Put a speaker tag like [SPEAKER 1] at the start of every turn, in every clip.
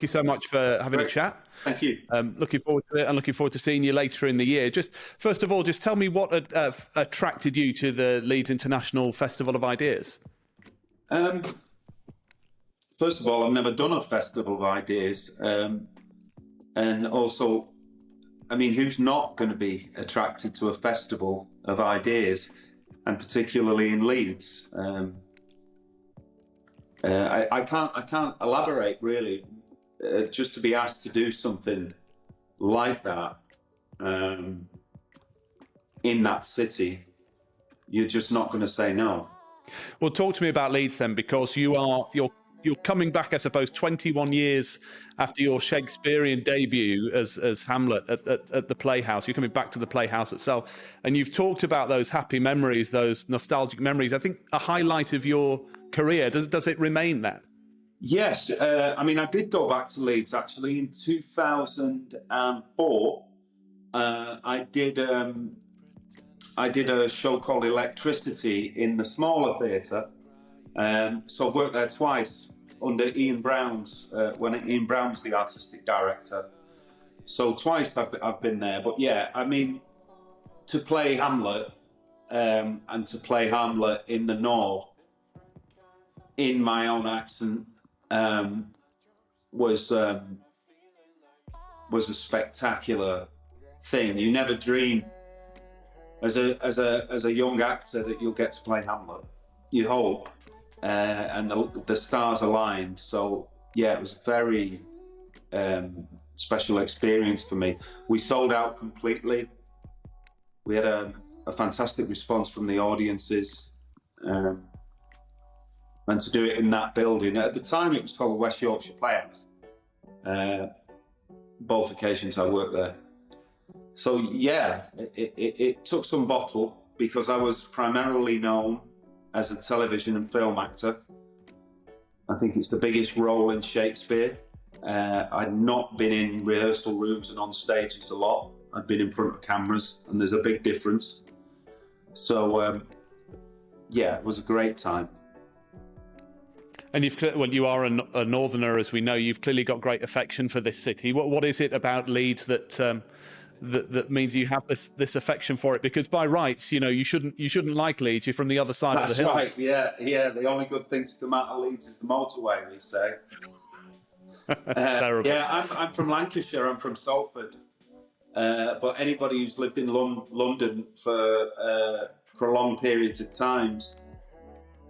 [SPEAKER 1] you so much for having a chat.
[SPEAKER 2] Thank you.
[SPEAKER 1] Looking forward to it, and looking forward to seeing you later in the year. Just first of all, just tell me what attracted you to the Leeds International Festival of Ideas.
[SPEAKER 2] First of all, I've never done a festival of ideas, and also, I mean, who's not going to be attracted to a festival of ideas, and particularly in Leeds? I can't elaborate really. Just to be asked to do something like that in that city, you're just not going to say no.
[SPEAKER 1] Well, talk to me about Leeds then, because you're coming back, I suppose, 21 years after your Shakespearean debut as Hamlet at the Playhouse. You're coming back to the Playhouse itself, and you've talked about those happy memories, those nostalgic memories. I think a highlight of your career. Does it remain that?
[SPEAKER 2] Yes, I mean, I did go back to Leeds actually in 2004. I did a show called Electricity in the smaller theatre. So I worked there twice under Ian Brown's, when Ian Brown's the artistic director. So twice I've been there. But yeah, I mean, to play Hamlet and to play Hamlet in the North in my own accent was a spectacular thing. You never dream as a young actor that you'll get to play Hamlet. You hope, and the stars aligned. So yeah, it was a very special experience for me. We sold out completely. We had a fantastic response from the audiences. And to do it in that building, at the time it was called the West Yorkshire Playhouse. Both occasions I worked there. So yeah, it took some bottle because I was primarily known as a television and film actor. I think it's the biggest role in Shakespeare. I'd not been in rehearsal rooms and on stages a lot. I'd been in front of cameras, and there's a big difference. So yeah, it was a great time.
[SPEAKER 1] And you are a northerner, as we know. You've clearly got great affection for this city. What is it about Leeds that means you have this affection for it? Because by rights, you shouldn't like Leeds. You're from the other side of the hills.
[SPEAKER 2] That's right. Yeah. The only good thing to come out of Leeds is the motorway, we say.
[SPEAKER 1] Terrible.
[SPEAKER 2] Yeah, I'm from Lancashire. I'm from Salford. But anybody who's lived in London for prolonged periods of times,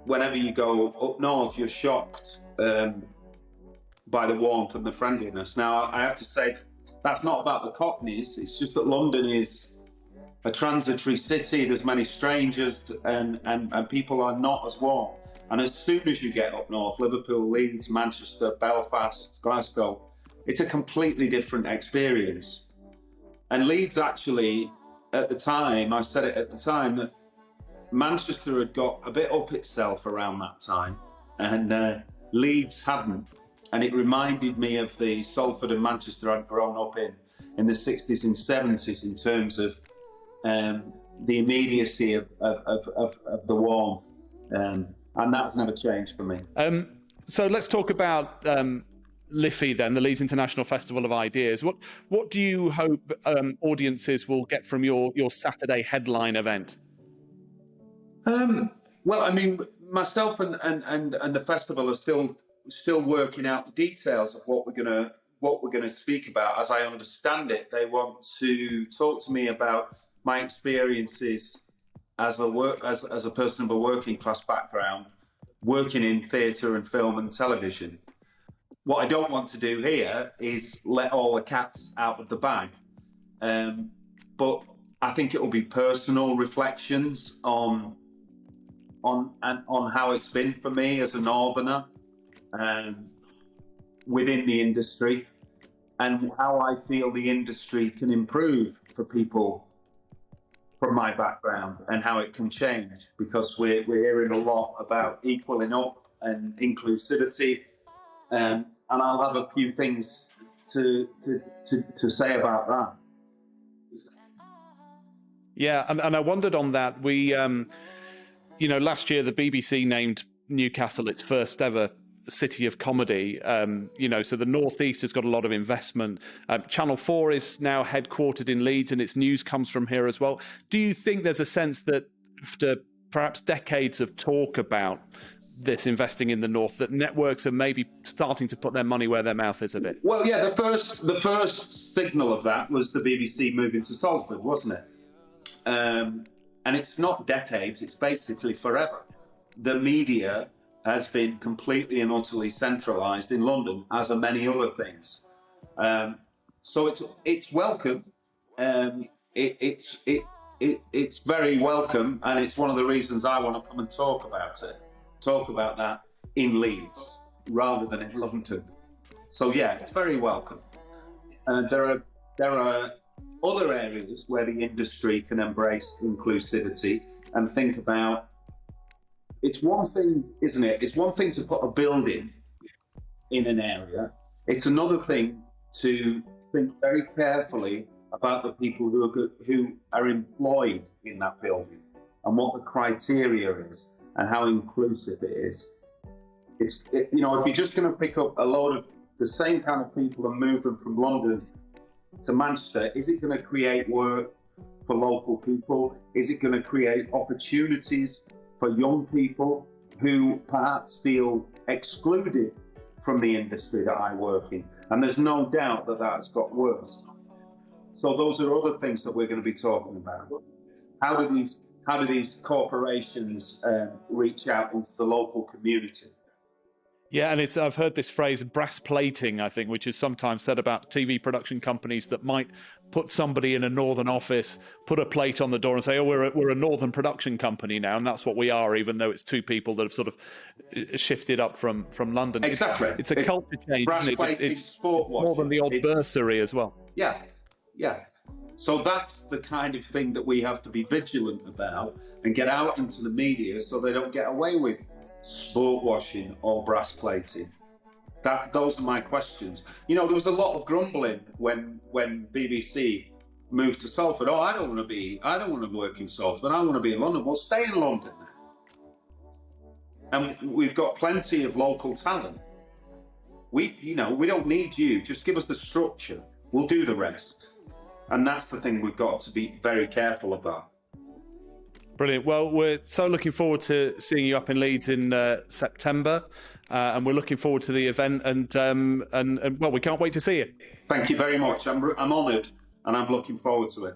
[SPEAKER 2] whenever you go up north, you're shocked by the warmth and the friendliness. Now, I have to say, that's not about the Cockneys. It's just that London is a transitory city. There's many strangers, and people are not as warm. And as soon as you get up north, Liverpool, Leeds, Manchester, Belfast, Glasgow, it's a completely different experience. And Leeds actually, at the time, I said it at the time, that Manchester had got a bit up itself around that time, and Leeds hadn't. And it reminded me of the Salford and Manchester I'd grown up in the 60s and 70s in terms of the immediacy of the warmth. And that's never changed for me.
[SPEAKER 1] So let's talk about LIFI then, the Leeds International Festival of Ideas. What do you hope audiences will get from your Saturday headline event?
[SPEAKER 2] Well, I mean, myself and the festival are still working out the details of what we're gonna speak about. As I understand it, they want to talk to me about my experiences as a person of a working class background, working in theatre and film and television. What I don't want to do here is let all the cats out of the bag, but I think it will be personal reflections on how it's been for me as a northerner within the industry, and how I feel the industry can improve for people from my background, and how it can change, because we're hearing a lot about equaling up and inclusivity, and I'll have a few things to say about that.
[SPEAKER 1] Yeah, and I wondered on that. We, last year the BBC named Newcastle its first ever city of comedy. So the Northeast has got a lot of investment. Channel 4 is now headquartered in Leeds, and its news comes from here as well. Do you think there's a sense that after perhaps decades of talk about this investing in the North, that networks are maybe starting to put their money where their mouth is a bit?
[SPEAKER 2] Well, yeah, the first signal of that was the BBC moving to Salford, wasn't it? And it's not decades, it's basically forever. The media has been completely and utterly centralised in London, as are many other things. So it's welcome. It's very welcome, and it's one of the reasons I want to come and talk about that in Leeds rather than in London. So yeah, it's very welcome. There are other areas where the industry can embrace inclusivity and think about. It's one thing, isn't it? It's one thing to put a building in an area. It's another thing to think very carefully about the people who are employed in that building and what the criteria is and how inclusive it is. If you're just going to pick up a load of the same kind of people and move them from London to Manchester, is it going to create work for local people? Is it going to create opportunities for young people who perhaps feel excluded from the industry that I work in? And there's no doubt that has got worse. So those are other things that we're going to be talking about. How do these corporations reach out into the local community?
[SPEAKER 1] Yeah, and I've heard this phrase brass plating, I think, which is sometimes said about TV production companies that might put somebody in a northern office, put a plate on the door and say, oh, we're a northern production company now, and that's what we are, even though it's two people that have sort of shifted up from London.
[SPEAKER 2] Exactly.
[SPEAKER 1] It's a culture change.
[SPEAKER 2] Brass plating,
[SPEAKER 1] it's more than the odd bursary as well.
[SPEAKER 2] Yeah. So that's the kind of thing that we have to be vigilant about and get out into the media so they don't get away with sport washing or brass plating. Those are my questions. There was a lot of grumbling when BBC moved to Salford. Oh, I don't want to work in Salford. I want to be in London. Well, stay in London then. And we've got plenty of local talent. We don't need you. Just give us the structure. We'll do the rest. And that's the thing we've got to be very careful about.
[SPEAKER 1] Brilliant. Well, we're so looking forward to seeing you up in Leeds in September, and we're looking forward to the event. And well, we can't wait to see you.
[SPEAKER 2] Thank you very much. I'm honoured, and I'm looking forward to it.